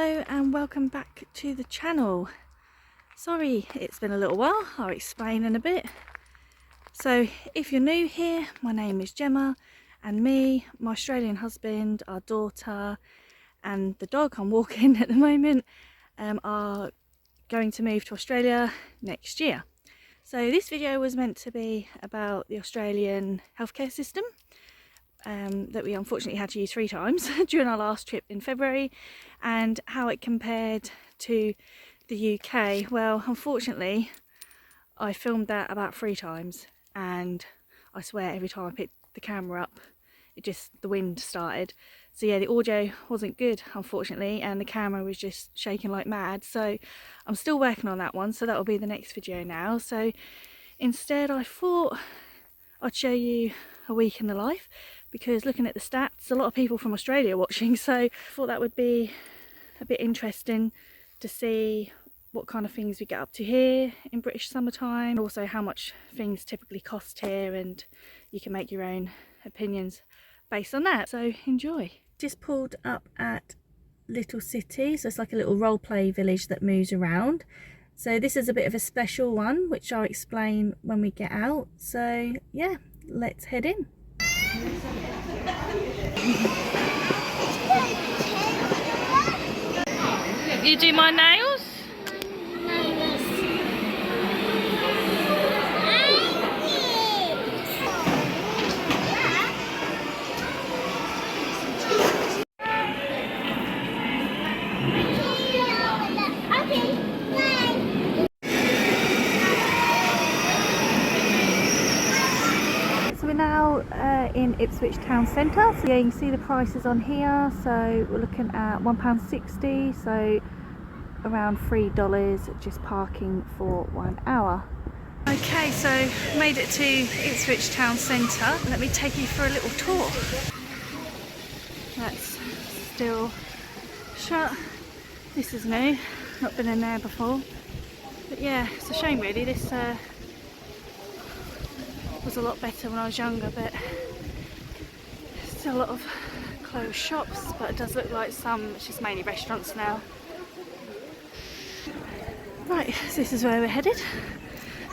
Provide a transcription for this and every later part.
Hello and welcome back to the channel. Sorry it's been a little while, I'll explain in a bit. So if you're new here, my name is Gemma, and me, my Australian husband, our daughter and the dog I'm walking at the moment are going to move to Australia next year. So this video was meant to be about the Australian healthcare system that we unfortunately had to use 3 times during our last trip in February, and how it compared to the UK. Well, unfortunately I filmed that about 3 times, and I swear every time I picked the camera up the wind started. So yeah, the audio wasn't good unfortunately, and the camera was just shaking like mad. So I'm still working on that one, so that will be the next video now. So instead I thought I'd show you a week in the life, because looking at the stats, a lot of people from Australia are watching, so I thought that would be a bit interesting to see what kind of things we get up to here in British summertime, also how much things typically cost here, and you can make your own opinions based on that. So enjoy. Just pulled up at Little City, so it's like a little role play village that moves around. So this is a bit of a special one, which I'll explain when we get out. So yeah, let's head in. You do my nails? So we're now in Ipswich town centre. So yeah, you can see the prices on here. So we're looking at £1.60, so around $3 just parking for 1 hour. Okay, so made it to Ipswich town centre. Let me take you for a little tour. That's still shut. This is new, not been in there before. But yeah, it's a shame really. This was a lot better when I was younger, but still a lot of closed shops. But it does look like it's just mainly restaurants now. Right, so this is where we're headed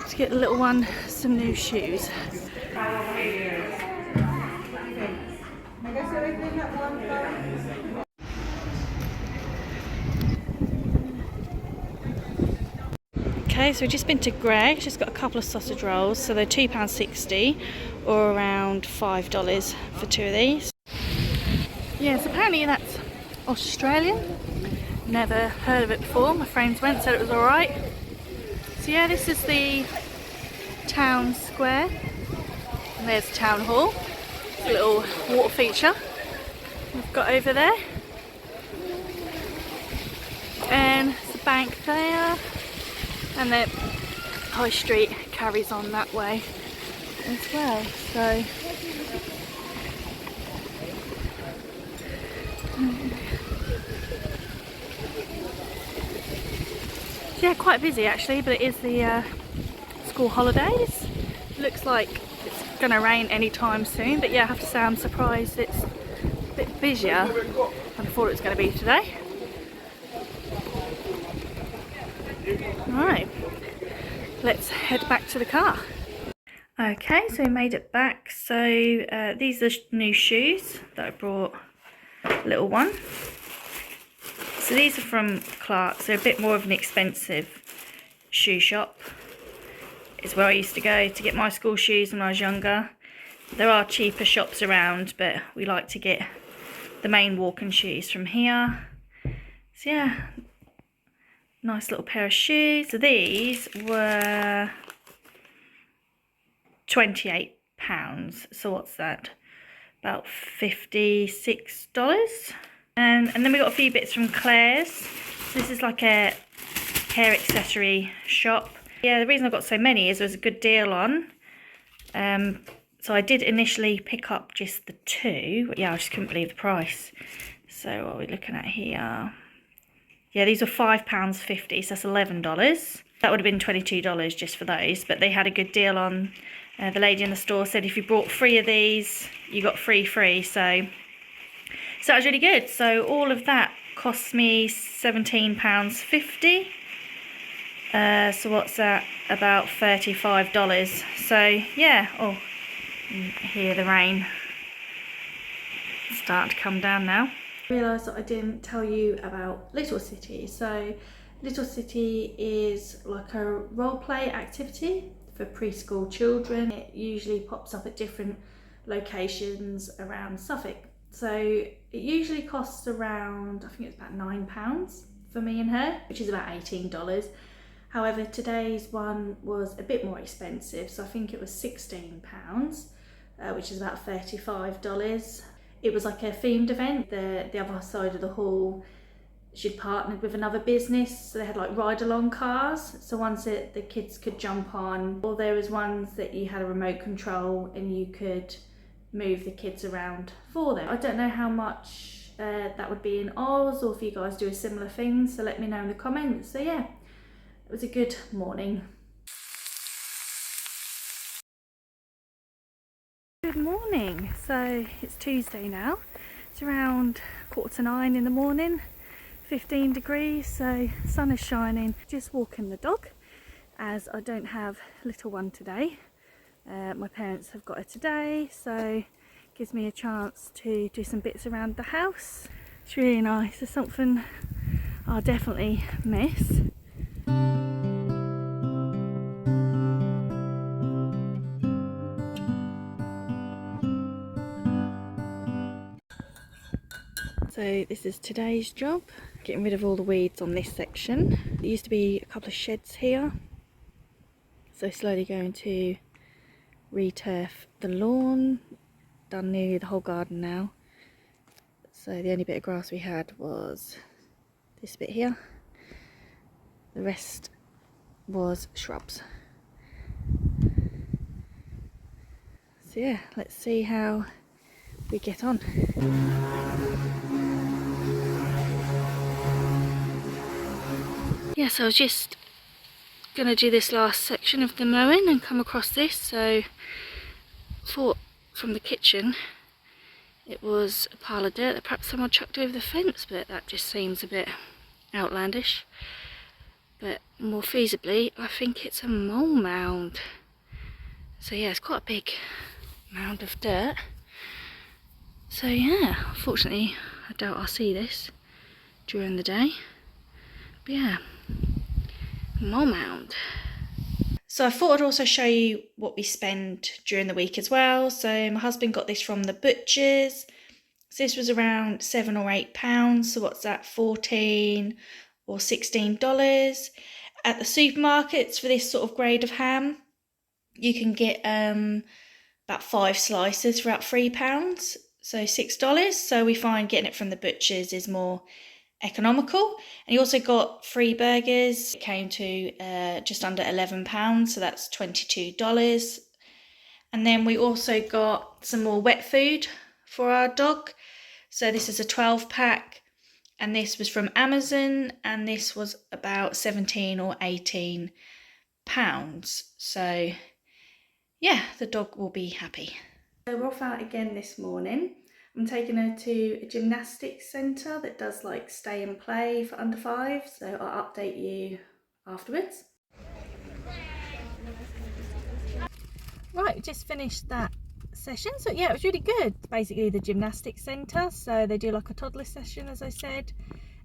to get the little one some new shoes. Okay, so we've just been to Greggs, just got a couple of sausage rolls, so they're £2.60 or around $5 for 2 of these. Yes, apparently that's Australian. Never heard of it before. My friends went, said it was alright. So yeah, this is the town square, and there's town hall. It's a little water feature we've got over there, and it's the bank there, and the high street carries on that way as well. So yeah, quite busy actually, but it is the school holidays. Looks like it's going to rain anytime soon, but yeah, I have to say I'm surprised it's a bit busier than I thought it was going to be today. Alright, let's head back to the car. Okay, so we made it back. So these are new shoes that I brought little one. So these are from Clark's. They're a bit more of an expensive shoe shop. It's where I used to go to get my school shoes when I was younger. There are cheaper shops around, but we like to get the main walking shoes from here. So yeah, nice little pair of shoes. So these were £28. So what's that? About $56. And then we got a few bits from Claire's. So this is like a hair accessory shop. Yeah, the reason I got so many is there was a good deal on. So I did initially pick up just the 2. But yeah, I just couldn't believe the price. So what are we looking at here? Yeah, these were £5.50, so that's $11. That would have been $22 just for those, but they had a good deal on. The lady in the store said if you bought 3 of these, you got free. So that was really good. So all of that cost me £17.50. So what's that? About $35. So yeah, oh, you hear the rain starting to come down now. I realised that I didn't tell you about Little City. So Little City is like a role play activity for preschool children. It usually pops up at different locations around Suffolk. So it usually costs around, I think it's about £9 for me and her, which is about $18. However, today's one was a bit more expensive, so I think it was £16, which is about $35. It was like a themed event. The other side of the hall, she'd partnered with another business, so they had like ride-along cars, so ones that the kids could jump on, or there was ones that you had a remote control and you could move the kids around for them. I don't know how much that would be in Oz, or if you guys do a similar thing, so let me know in the comments. So yeah, it was a good morning. Good morning. So it's Tuesday now. It's around 8:45 in the morning, 15 degrees, so sun is shining. Just walking the dog as I don't have little one today. My parents have got her today, so it gives me a chance to do some bits around the house. It's really nice. It's something I'll definitely miss. So this is today's job, getting rid of all the weeds on this section. There used to be a couple of sheds here, so slowly going to re-turf the lawn. Done nearly the whole garden now. So the only bit of grass we had was this bit here. The rest was shrubs. So yeah, let's see how we get on. Yeah, so I was just gonna do this last section of the mowing and come across this, so thought from the kitchen it was a pile of dirt that perhaps someone chucked over the fence, but that just seems a bit outlandish. But more feasibly, I think it's a mole mound. So yeah, it's quite a big mound of dirt. So yeah, unfortunately I doubt I'll see this during the day. But yeah, mole mound. So I thought I'd also show you what we spend during the week as well. So my husband got this from the butcher's. So this was around £7 or £8. So what's that, 14 or $16? At the supermarkets for this sort of grade of ham, you can get about 5 slices for about £3, so $6. So we find getting it from the butcher's is more economical. And you also got 3 burgers. It came to just under £11, so that's $22. And then we also got some more wet food for our dog. So this is a 12-pack, and this was from Amazon, and this was about 17 or 18 pounds. So yeah, the dog will be happy. So we're off out again this morning. I'm taking her to a gymnastics centre that does like stay and play for under 5, so I'll update you afterwards. Right, we just finished that session, so yeah, it was really good. Basically the gymnastics centre, so they do like a toddler session, as I said,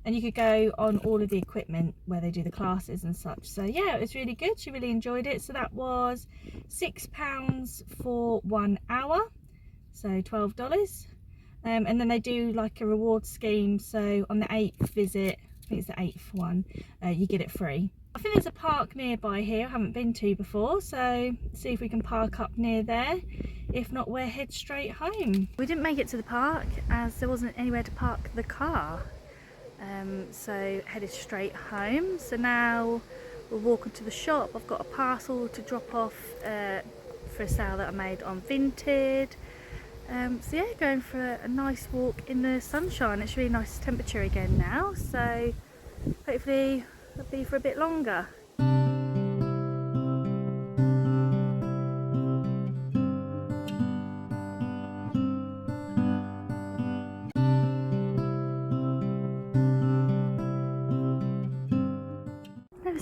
and you could go on all of the equipment where they do the classes and such. So yeah, it was really good. She really enjoyed it. So that was £6 for 1 hour, so $12. And then they do like a reward scheme, so on the 8th visit, I think it's the 8th one, you get it free. I think there's a park nearby here I haven't been to before, so see if we can park up near there. If not, we'll head straight home. We didn't make it to the park as there wasn't anywhere to park the car, so headed straight home. So now we're walking to the shop. I've got a parcel to drop off for a sale that I made on Vinted. So yeah, going for a nice walk in the sunshine. It's really nice temperature again now, so hopefully it'll be for a bit longer.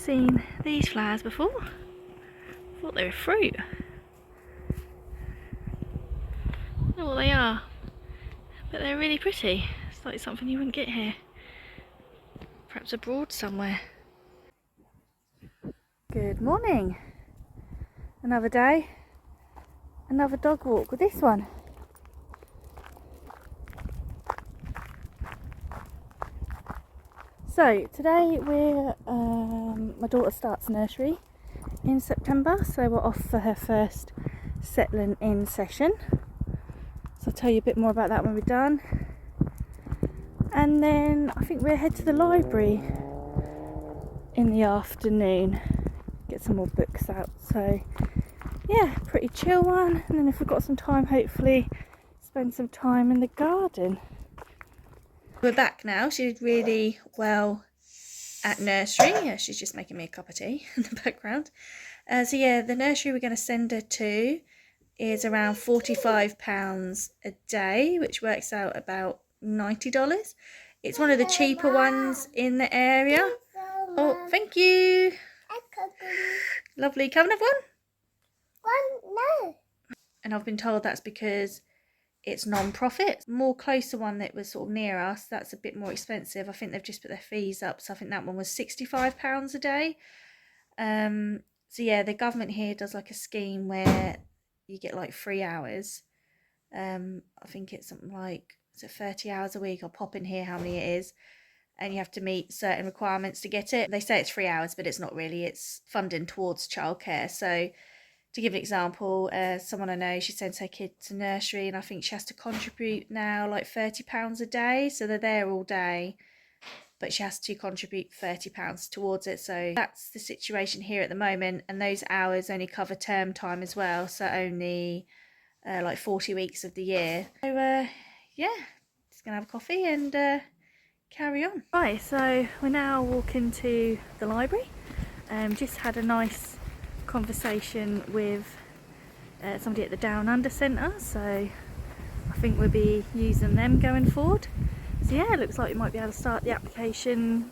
seen these flowers before. Thought they were fruit. I don't know what they are, but they're really pretty. It's like something you wouldn't get here. Perhaps abroad somewhere. Good morning. Another day, another dog walk with this one. So today my daughter starts nursery in September, so we're off for her first settling in session. So I'll tell you a bit more about that when we're done. And then I think we'll head to the library in the afternoon, get some more books out. So yeah, pretty chill one. And then if we've got some time, hopefully spend some time in the garden. We're back now. She did really well at nursery. Yeah, she's just making me a cup of tea in the background. So yeah, the nursery we're going to send her to is around £45 a day, which works out about $90. It's one of the cheaper ones in the area. Oh, thank you. Lovely. Can I have one? No. And I've been told that's because it's non-profit. More closer one that was sort of near us, that's a bit more expensive. I think they've just put their fees up, so I think that one was £65 a day. So yeah, the government here does like a scheme where you get like 3 hours. I think it's something like, is it 30 hours a week? I'll pop in here how many it is, and you have to meet certain requirements to get it. They say it's 3 hours, but it's not really. It's funding towards childcare. So to give an example, someone I know, she sends her kid to nursery, and I think she has to contribute now like £30 a day. So they're there all day, but she has to contribute £30 towards it. So that's the situation here at the moment. And those hours only cover term time as well. So only like 40 weeks of the year. So yeah, just gonna have a coffee and carry on. Right, so we're now walking to the library. Just had a nice conversation with somebody at the Down Under Centre, so I think we'll be using them going forward. So yeah, it looks like we might be able to start the application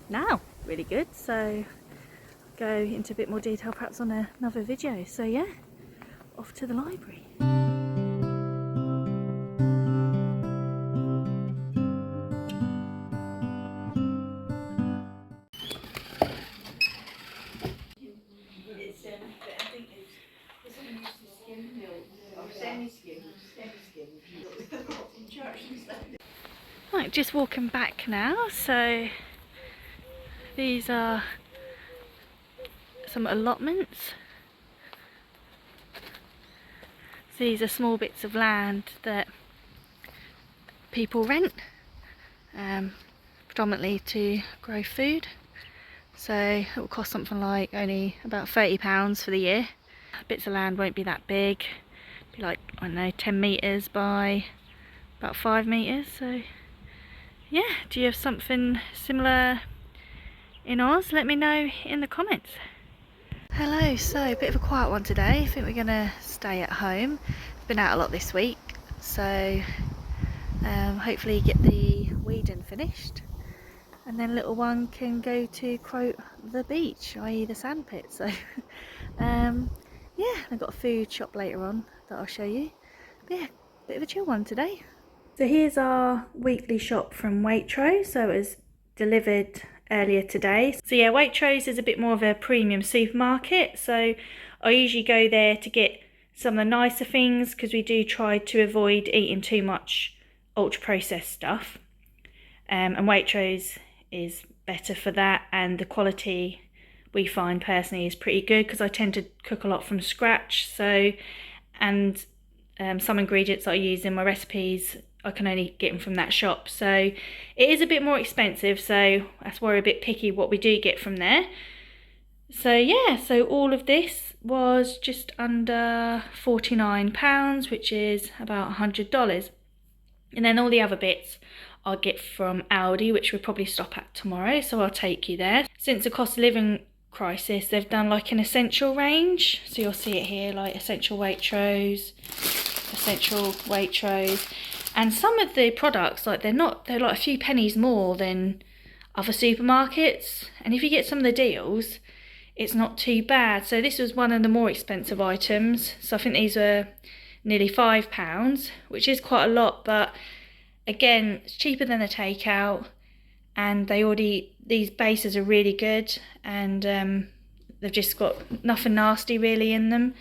now. Really good. So I'll go into a bit more detail perhaps on another video. So yeah, off to the library. Right, just walking back now. So these are some allotments. So these are small bits of land that people rent, predominantly to grow food. So it will cost something like only about £30 for the year. Bits of land won't be that big, be like, I don't know, 10 metres by about 5 metres. So yeah, do you have something similar in Oz? Let me know in the comments. Hello, so a bit of a quiet one today. I think we're going to stay at home. I've been out a lot this week, so hopefully get the weeding finished, and then little one can go to, quote, the beach, i.e. the sandpit. So yeah, I've got a food shop later on that I'll show you. But yeah, bit of a chill one today. So here's our weekly shop from Waitrose. So it was delivered earlier today. So yeah, Waitrose is a bit more of a premium supermarket. So I usually go there to get some of the nicer things, because we do try to avoid eating too much ultra processed stuff. And Waitrose is better for that, and the quality we find personally is pretty good, because I tend to cook a lot from scratch. So, and some ingredients I use in my recipes, I can only get them from that shop. So it is a bit more expensive, so that's why we're a bit picky what we do get from there. So yeah, so all of this was just under £49, which is about $100. And then all the other bits I'll get from Aldi, which we'll probably stop at tomorrow, so I'll take you there. Since the cost of living crisis, they've done like an essential range, so you'll see it here, like essential Waitrose, and some of the products, like they're like a few pennies more than other supermarkets, and if you get some of the deals, it's not too bad. So this was one of the more expensive items, so I think these were nearly £5, which is quite a lot, but again, it's cheaper than a takeout, and these bases are really good, and they've just got nothing nasty really in them,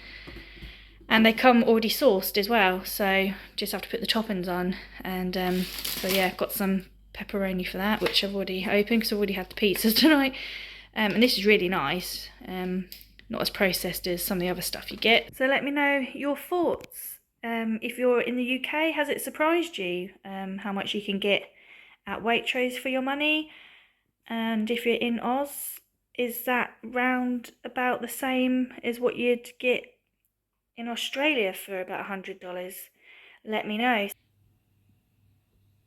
and they come already sauced as well, so just have to put the toppings on. And so yeah, got some pepperoni for that, which I've already opened because I've already had the pizzas tonight. And this is really nice, not as processed as some of the other stuff you get. So let me know your thoughts. If you're in the UK, has it surprised you how much you can get at Waitrose for your money? And if you're in Oz, is that round about the same as what you'd get in Australia for about $100? Let me know.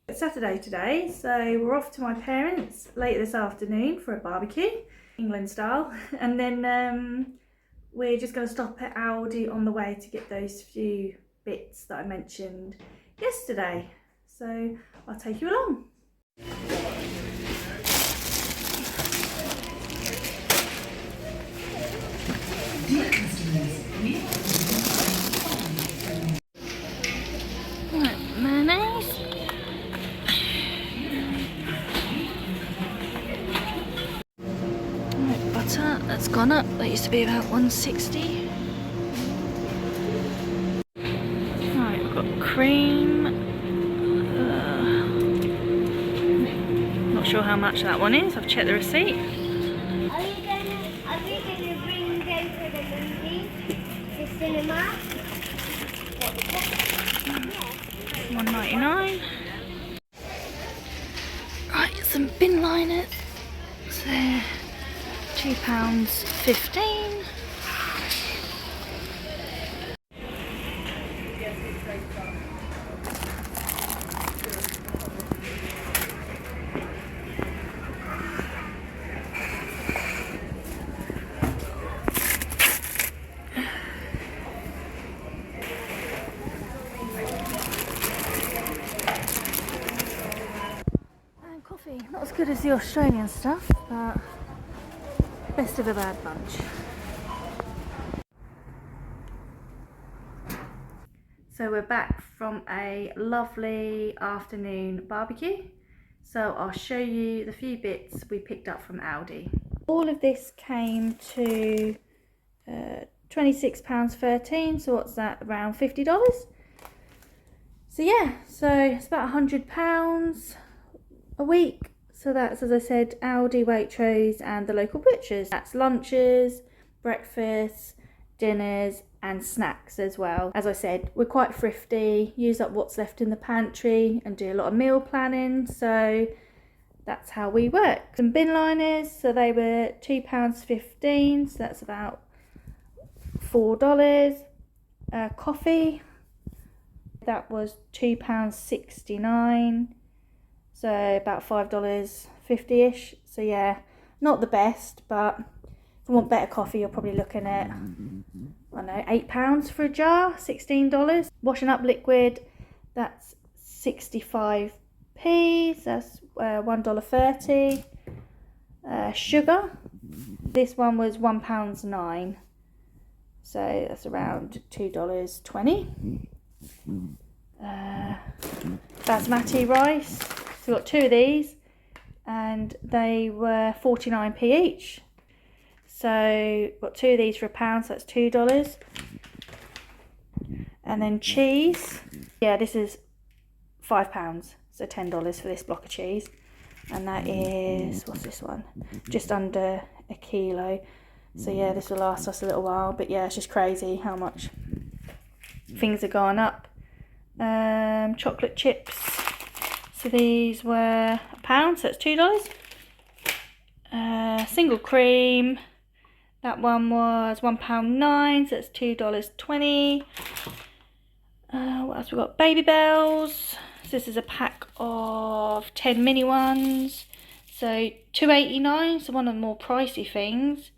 It's Saturday today, so we're off to my parents later this afternoon for a barbecue, England style, and then we're just going to stop at Aldi on the way to get those few bits that I mentioned yesterday. So I'll take you along. Right, mayonnaise. Right, butter, that's gone up. That used to be about $1.60. Right, we've got cream. Not sure how much that one is. I've checked the receipt. Are we gonna bring them to the movie, the cinema? $1.99. Right, some bin liners. So £2.15. Coffee, not as good as the Australian stuff, but best of a bad bunch. So we're back from a lovely afternoon barbecue. So I'll show you the few bits we picked up from Aldi. All of this came to £26.13, so what's that, around $50? So yeah, so it's about £100 a week. So that's, as I said, Aldi, Waitrose and the local butchers. That's lunches, breakfasts, dinners and snacks as well. As I said, we're quite thrifty, use up what's left in the pantry and do a lot of meal planning, so that's how we work. Some bin liners, so they were £2.15, so that's about $4. Coffee, that was £2.69, so about $5.50ish. So yeah, not the best, but if you want better coffee, you're probably looking at, I don't know, £8 for a jar, $16. Washing up liquid, that's 65p, so that's $1.30. Sugar, this one was £1.09, so that's around $2.20. Basmati rice, so we got two of these and they were 49p each, so got two of these for £1, so that's $2. And then cheese, yeah, this is £5, so $10 for this block of cheese, and that is, what's this one, just under a kilo. So yeah, this will last us a little while, but yeah, it's just crazy how much things are going up. Chocolate chips, so these were £1, so that's $2. Single cream, that one was £1.09, so that's $2.20. What else we got? Baby bells, so this is a pack of 10 mini ones, so $2.89, so one of the more pricey things,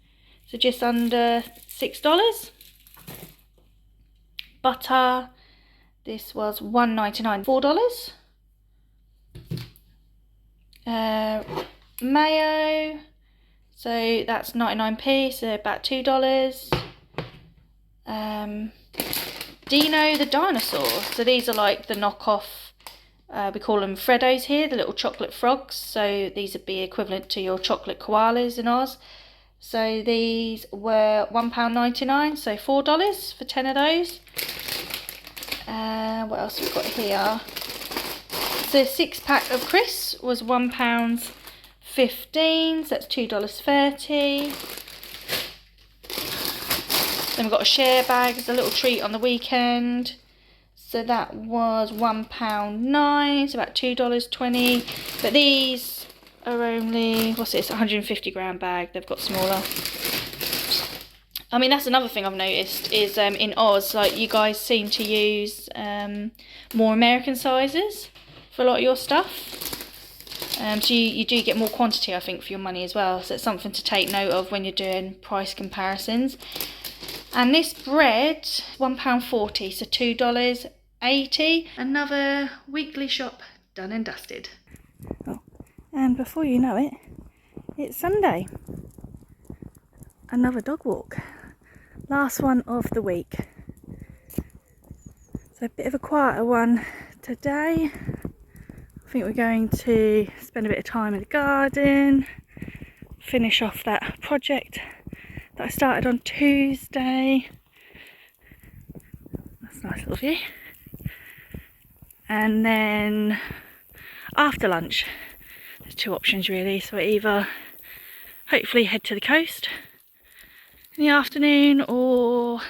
so just under $6. Butter, this was $1.99, $4. mayo, so that's 99p, so about $2. Dino the dinosaur, so these are like the knockoff, we call them Freddos here, the little chocolate frogs, so these would be equivalent to your chocolate koalas in Oz. So these were £1.99, so $4 for 10 of those. What else have we got here? So a 6-pack of crisps was £1.15, so that's $2.30. Then we've got a share bag as a little treat on the weekend. So that was £1.09, so about $2.20. But these are only, what's this, 150 gram bag. They've got smaller. I mean, that's another thing I've noticed is in Oz, like you guys seem to use more American sizes for a lot of your stuff. So you do get more quantity, I think, for your money as well. So it's something to take note of when you're doing price comparisons. And this bread, £1.40, so $2.80. Another weekly shop done and dusted. Oh, and before you know it, it's Sunday. Another dog walk. Last one of the week. So a bit of a quieter one today. I think we're going to spend a bit of time in the garden, finish off that project that I started on Tuesday. That's a nice little view. And then after lunch, there's two options really. So either hopefully head to the coast in the afternoon or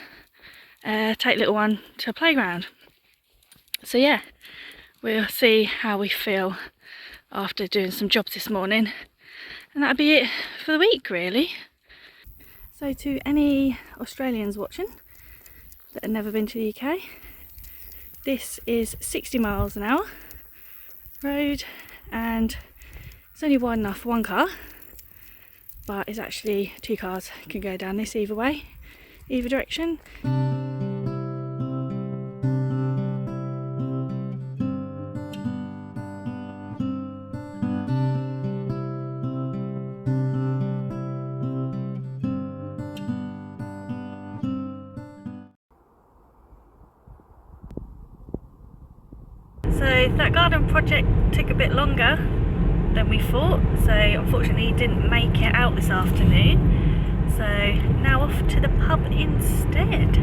take little one to a playground. So yeah, we'll see how we feel after doing some jobs this morning. And that'll be it for the week really. So to any Australians watching that have never been to the UK, this is 60 miles an hour road, and it's only wide enough for one car, but it's actually two cars can go down this either way, either direction. So that garden project took a bit longer than we thought, so unfortunately didn't make it out this afternoon. So now off to the pub instead.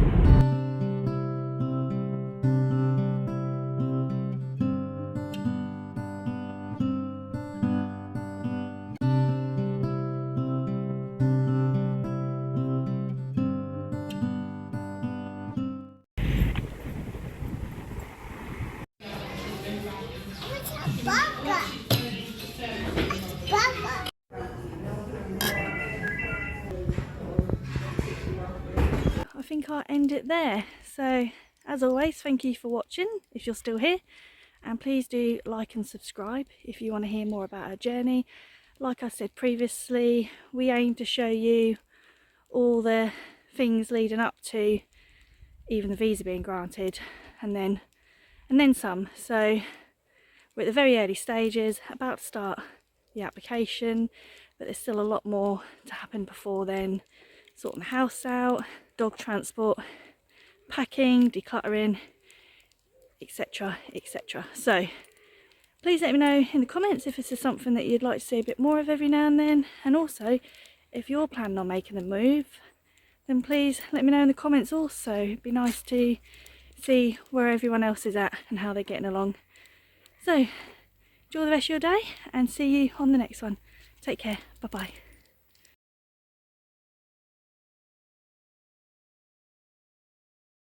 I think I'll end it there. So as always, thank you for watching if you're still here, and please do like and subscribe if you want to hear more about our journey. Like I said previously, we aim to show you all the things leading up to even the visa being granted, and then some. So we're at the very early stages, about to start the application, but there's still a lot more to happen before then. Sorting the house out, dog transport, packing, decluttering, etc, etc. So please let me know in the comments if this is something that you'd like to see a bit more of every now and then, and also if you're planning on making the move, then please let me know in the comments also. It'd be nice to see where everyone else is at and how they're getting along. So enjoy the rest of your day and see you on the next one. Take care, bye bye.